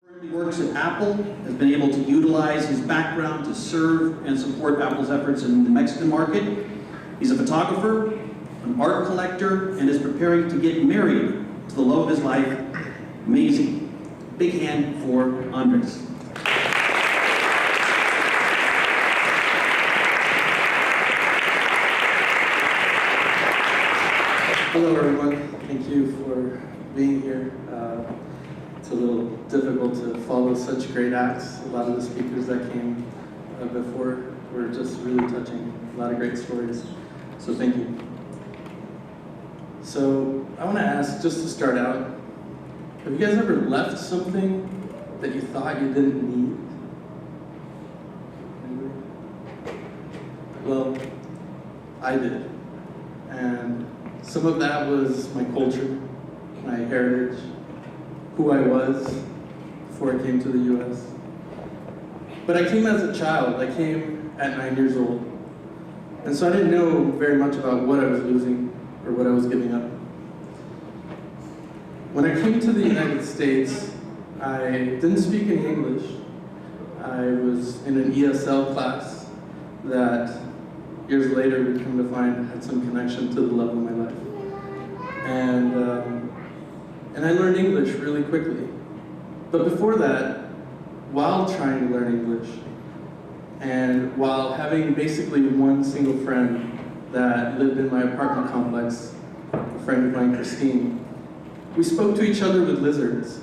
He works at Apple, has been able to utilize his background to serve and support Apple's efforts in the Mexican market. He's a photographer, an art collector, and is preparing to get married to the love of his life. Amazing. Big hand for Andres. Hello everyone, thank you for being here. It's a little difficult to follow such great acts. A lot of the speakers that came before were just really touching, a lot of great stories, so thank you. So I want to ask, just to start out, have you guys ever left something that you thought you didn't need? Anybody? Well, I did, and some of that was my culture, my heritage, who I was before I came to the US. But I came as a child. I came at 9 years old. And so I didn't know very much about what I was losing or what I was giving up. When I came to the United States, I didn't speak any English. I was in an ESL class that years later we come to find had some connection to the love of my life. And I learned English really quickly. But before that, while trying to learn English, and while having basically one single friend that lived in my apartment complex, a friend of mine, Christine, we spoke to each other with lizards.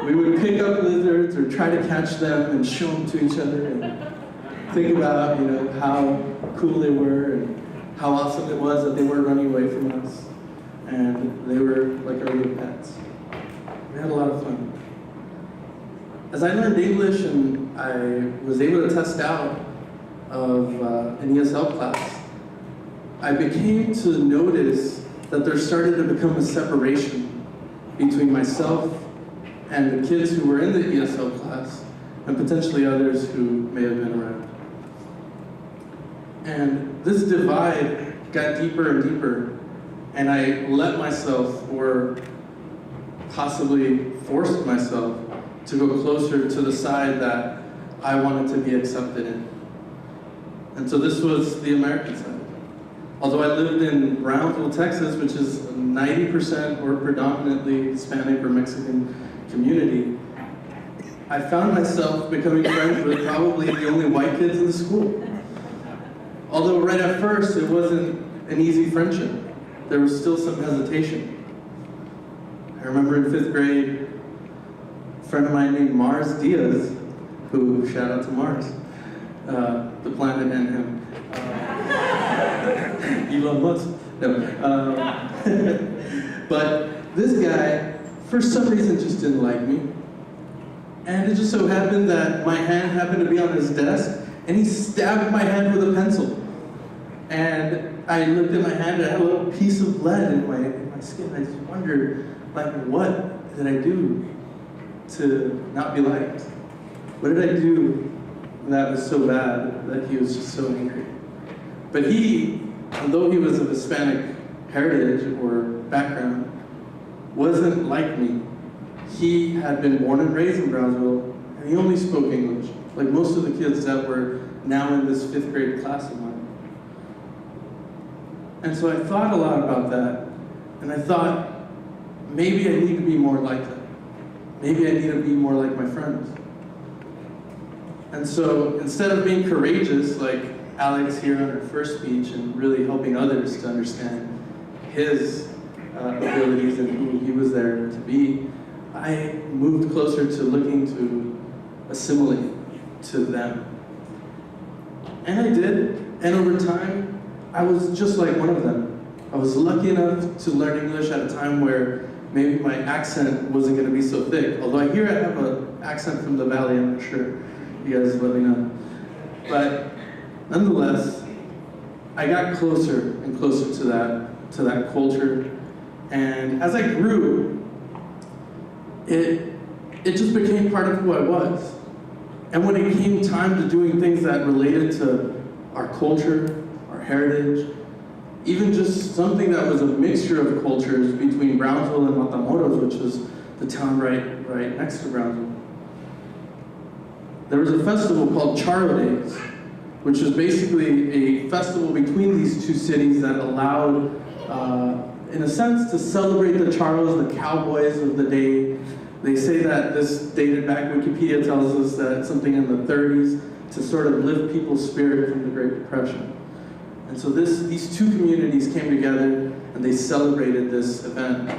We would pick up lizards or try to catch them and show them to each other and think about, how cool they were and how awesome it was that they weren't running away from us. And they were like our little pets. We had a lot of fun. As I learned English and I was able to test out of an ESL class, I began to notice that there started to become a separation between myself and the kids who were in the ESL class and potentially others who may have been around. And this divide got deeper and deeper, and I let myself, or possibly forced myself, to go closer to the side that I wanted to be accepted in. And so this was the American side. Although I lived in Brownsville, Texas, which is a 90% or predominantly Hispanic or Mexican community, I found myself becoming friends with probably the only white kids in the school. Although right at first it wasn't an easy friendship. There was still some hesitation. I remember in 5th grade, a friend of mine named Mars Diaz, who, shout out to Mars, the planet and him. Elon Musk. No. But this guy, for some reason, just didn't like me. And it just so happened that my hand happened to be on his desk, and he stabbed my hand with a pencil. And I looked at my hand, and I had a little piece of lead in my skin. I just wondered, what did I do to not be liked? What did I do that was so bad that he was just so angry? But he, although he was of Hispanic heritage or background, wasn't like me. He had been born and raised in Brownsville, and he only spoke English, like most of the kids that were now in this 5th grade class of mine. And so I thought a lot about that, and I thought, maybe I need to be more like them. Maybe I need to be more like my friends. And so instead of being courageous, like Alex here on her first speech, and really helping others to understand his abilities and who he was there to be, I moved closer to looking to assimilate to them. And I did, and over time, I was just like one of them. I was lucky enough to learn English at a time where maybe my accent wasn't going to be so thick. Although I hear I have an accent from the Valley, I'm not sure. You guys let me know. But nonetheless, I got closer and closer to that culture. And as I grew, it just became part of who I was. And when it came time to doing things that related to our culture, our heritage, even just something that was a mixture of cultures between Brownsville and Matamoros, which was the town right next to Brownsville, there was a festival called Charo Days, which was basically a festival between these two cities that allowed, in a sense, to celebrate the Charos, the cowboys of the day. They say that this dated back, Wikipedia tells us that something in the 30s, to sort of lift people's spirit from the Great Depression. And so these two communities came together and they celebrated this event.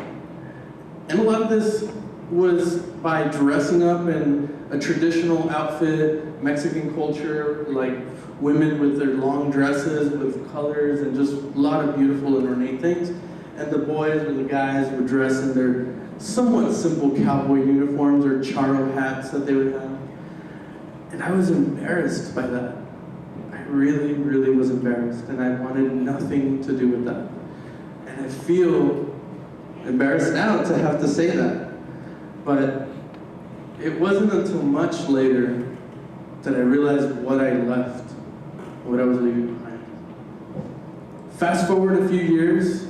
And a lot of this was by dressing up in a traditional outfit, Mexican culture, like women with their long dresses with colors and just a lot of beautiful and ornate things. And the boys or the guys would dress in their somewhat simple cowboy uniforms or charo hats that they would have. And I was embarrassed by that. I really, really was embarrassed, and I wanted nothing to do with that. And I feel embarrassed now to have to say that. But it wasn't until much later that I realized what I left, what I was leaving behind. Fast forward a few years,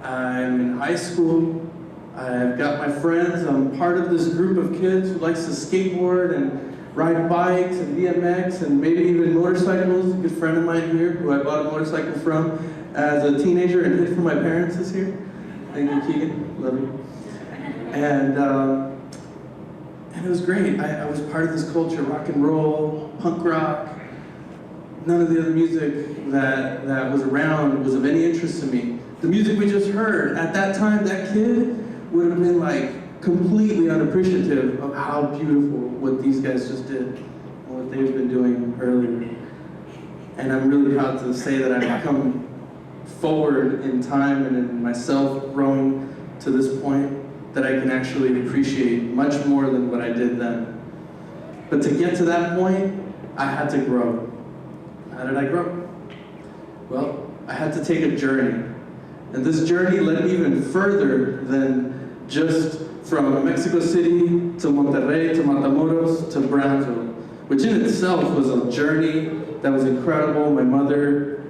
I'm in high school, I've got my friends, I'm part of this group of kids who likes to skateboard and ride bikes and BMX and maybe even motorcycles. A good friend of mine here, who I bought a motorcycle from as a teenager and hid from my parents, is here. Thank you, Keegan, love you. And it was great. I was part of this culture, rock and roll, punk rock. None of the other music that was around was of any interest to me. The music we just heard, at that time, that kid would have been like completely unappreciative of how beautiful what these guys just did and what they've been doing earlier. And I'm really proud to say that I've come forward in time and in myself growing to this point that I can actually appreciate much more than what I did then. But to get to that point, I had to grow. How did I grow? Well, I had to take a journey. And this journey led me even further than just from Mexico City to Monterrey to Matamoros to Brownsville, which in itself was a journey that was incredible. My mother,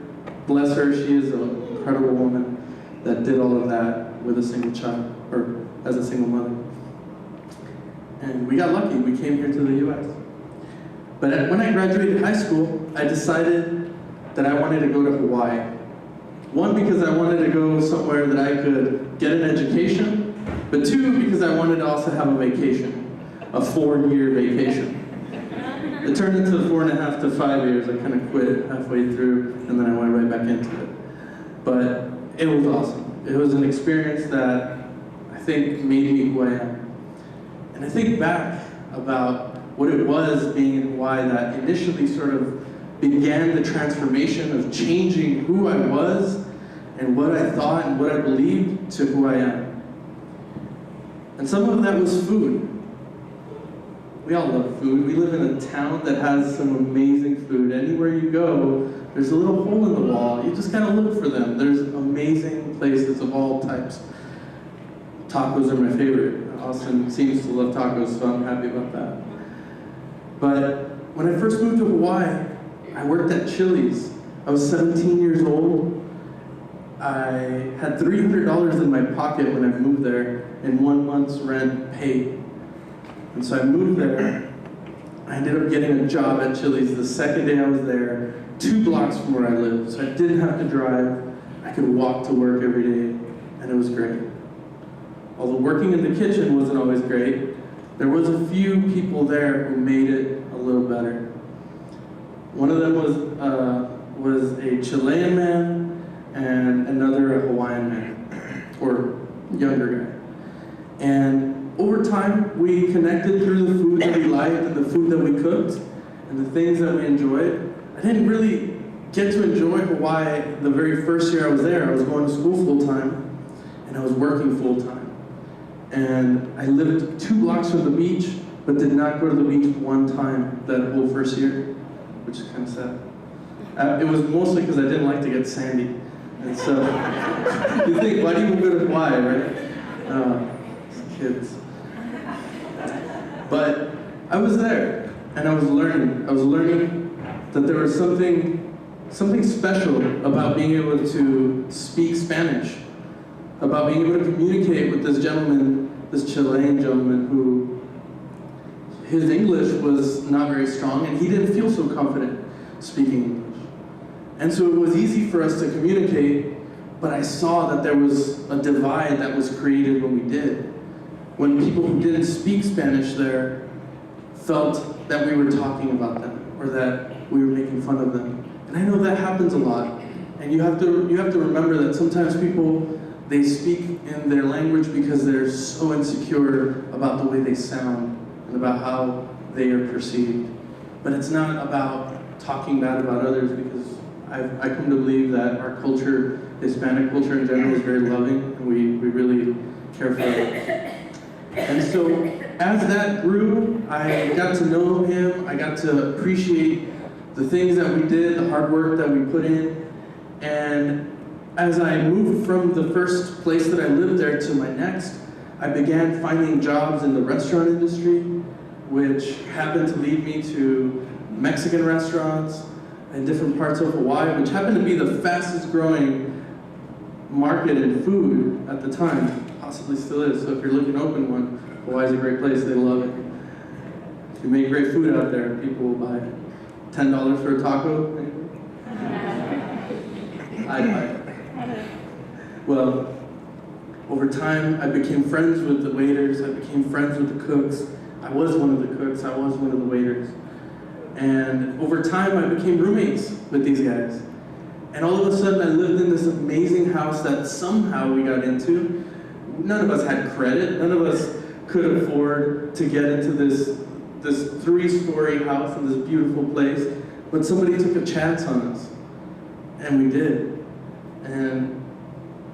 bless her, she is an incredible woman that did all of that with a single child, or as a single mother. And we got lucky, we came here to the US. But when I graduated high school, I decided that I wanted to go to Hawaii. One, because I wanted to go somewhere that I could get an education, but two, because I wanted to also have a vacation, a 4-year vacation. It turned into 4.5 to 5 years. I kind of quit halfway through, and then I went right back into it. But it was awesome. It was an experience that I think made me who I am. And I think back about what it was being in Hawaii that initially sort of began the transformation of changing who I was and what I thought and what I believed to who I am. And some of that was food. We all love food. We live in a town that has some amazing food. Anywhere you go, there's a little hole in the wall. You just gotta look for them. There's amazing places of all types. Tacos are my favorite. Austin seems to love tacos, so I'm happy about that. But when I first moved to Hawaii, I worked at Chili's. I was 17 years old. I had $300 in my pocket when I moved there, and 1 month's rent paid. And so I moved there. I ended up getting a job at Chili's the second day I was there, 2 blocks from where I lived. So I didn't have to drive. I could walk to work every day, and it was great. Although working in the kitchen wasn't always great, there was a few people there who made it a little better. One of them was a Chilean man and another a Hawaiian man, or younger guy. And over time, we connected through the food that we liked and the food that we cooked and the things that we enjoyed. I didn't really get to enjoy Hawaii the very first year I was there. I was going to school full-time, and I was working full-time. And I lived 2 blocks from the beach, but did not go to the beach one time that whole first year, which is kind of sad. It was mostly because I didn't like to get sandy. And so, you think, why do you go to Hawaii, right? Kids. But I was there, and I was learning. I was learning that there was something special about being able to speak Spanish, about being able to communicate with this gentleman, this Chilean gentleman who, his English was not very strong, and he didn't feel so confident speaking English. And so it was easy for us to communicate, but I saw that there was a divide that was created when we did. When people who didn't speak Spanish there felt that we were talking about them, or that we were making fun of them. And I know that happens a lot. And you have to remember that sometimes people, they speak in their language because they're so insecure about the way they sound and about how they are perceived. But it's not about talking bad about others, because I come to believe that our culture, Hispanic culture in general, is very loving, and we really care for others. And so as that grew, I got to know him, I got to appreciate the things that we did, the hard work that we put in. And as I moved from the first place that I lived there to my next, I began finding jobs in the restaurant industry, which happened to lead me to Mexican restaurants in different parts of Hawaii, which happened to be the fastest growing market in food at the time, possibly still is. So if you're looking to open one, Hawaii's a great place, they love it. If you make great food out there, people will buy it. $10 for a taco, maybe? I'd buy it. Well, over time, I became friends with the waiters, I became friends with the cooks. I was one of the cooks, I was one of the waiters. And over time, I became roommates with these guys. And all of a sudden, I lived in this amazing house that somehow we got into. None of us had credit, none of us could afford to get into this 3-story house in this beautiful place, but somebody took a chance on us, and we did. And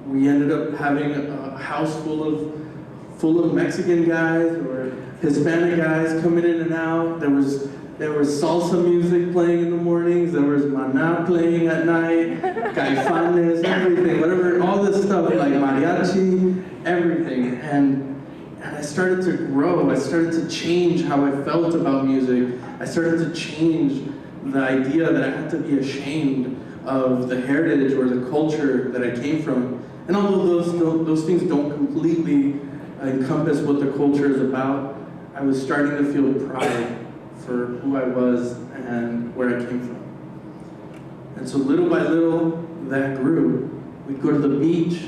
we ended up having a house full of Mexican guys or Hispanic guys coming in and out. There was salsa music playing in the mornings, there was maná playing at night, caifanes, everything, whatever, all this stuff, like mariachi, everything. And I started to grow, I started to change how I felt about music. I started to change the idea that I had to be ashamed of the heritage or the culture that I came from. And although those things don't completely encompass what the culture is about, I was starting to feel pride for who I was and where I came from. And so little by little, that grew. We'd go to the beach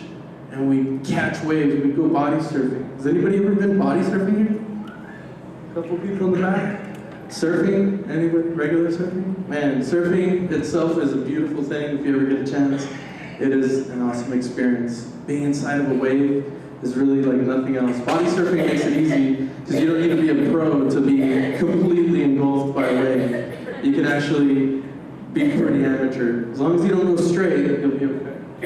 and we'd catch waves, we'd go body surfing. Has anybody ever been body surfing here? A couple people in the back? Surfing? Anybody? Regular surfing? Man, surfing itself is a beautiful thing if you ever get a chance. It is an awesome experience. Being inside of a wave is really like nothing else. Body surfing makes it easy because you don't need to be a pro to be completely engulfed by a wave. You can actually be pretty amateur. As long as you don't go straight, you'll be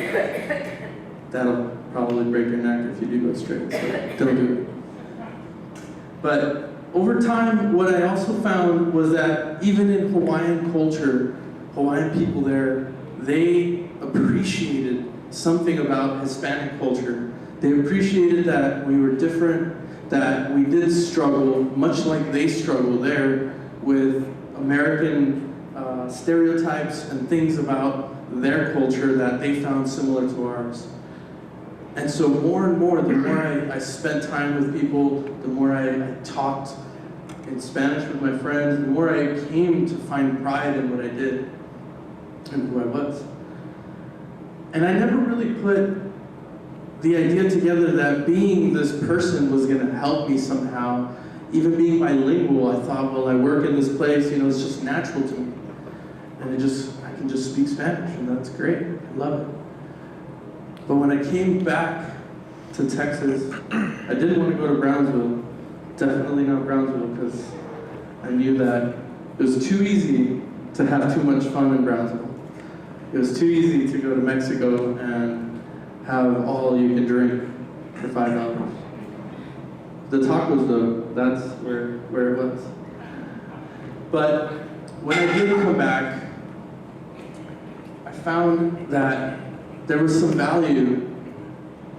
okay. That'll probably break your neck if you do go straight, so don't do it. But over time, what I also found was that even in Hawaiian culture, Hawaiian people there, they appreciated something about Hispanic culture. They appreciated that we were different, that we did struggle, much like they struggle there, with American stereotypes and things about their culture that they found similar to ours. And so more and more, the more I spent time with people, the more I talked in Spanish with my friends, the more I came to find pride in what I did and who I was. And I never really put the idea together that being this person was going to help me somehow. Even being bilingual, I thought, well, I work in this place, it's just natural to me. And I can just speak Spanish, and that's great. I love it. But when I came back to Texas, I didn't want to go to Brownsville. Definitely not Brownsville, because I knew that it was too easy to have too much fun in Brownsville. It was too easy to go to Mexico and have all you can drink for $5. The tacos, though, that's where it was. But when I did come back, I found that there was some value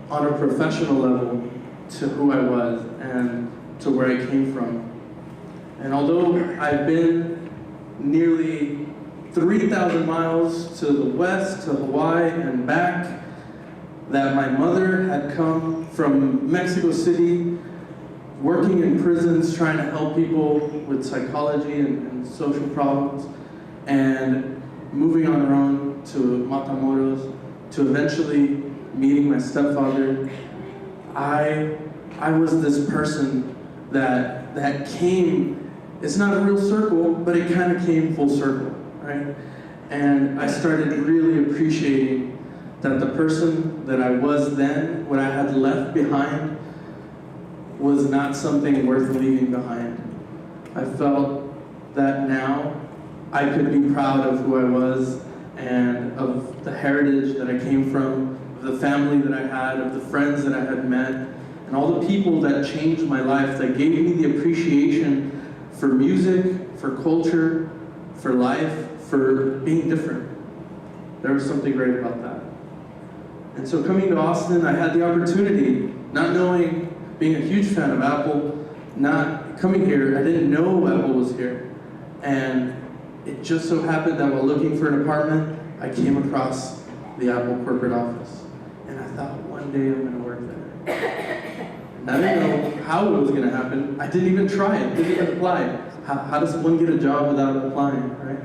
on a professional level to who I was and to where I came from. And although I've been nearly 3,000 miles to the west, to Hawaii and back, that my mother had come from Mexico City working in prisons, trying to help people with psychology and social problems, and moving on our own to Matamoros, to eventually meeting my stepfather. I was this person that came, it's not a real circle, but it kind of came full circle, right? And I started really appreciating that the person that I was then, what I had left behind, was not something worth leaving behind. I felt that now I could be proud of who I was and of the heritage that I came from, of the family that I had, of the friends that I had met, and all the people that changed my life, that gave me the appreciation for music, for culture, for life, for being different. There was something great about that. And so coming to Austin, I had the opportunity, not knowing, being a huge fan of Apple, not coming here, I didn't know Apple was here. And it just so happened that while looking for an apartment, I came across the Apple corporate office. And I thought, one day I'm gonna work there. And I didn't know how it was gonna happen. I didn't even try it, didn't even apply. How does one get a job without applying, right?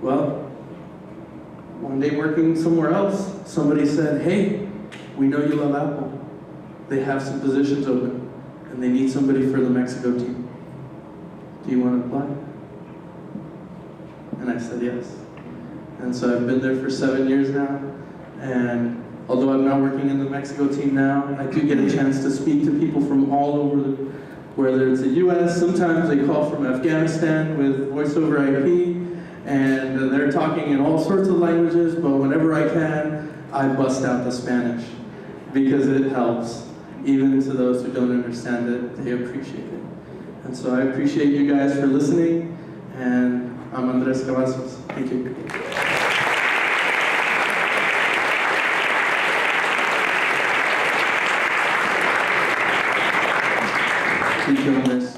Well, one day working somewhere else, somebody said, hey, we know you love Apple. They have some positions open, and they need somebody for the Mexico team. Do you want to apply? And I said yes. And so I've been there for 7 years now, and although I'm not working in the Mexico team now, I do get a chance to speak to people from all over, whether it's the US, sometimes they call from Afghanistan with voice over IP, and they're talking in all sorts of languages, but whenever I can, I bust out the Spanish, because it helps. Even to those who don't understand it, they appreciate it. And so I appreciate you guys for listening, and I'm Andres Cavazos. Thank you. Thank you, Andres.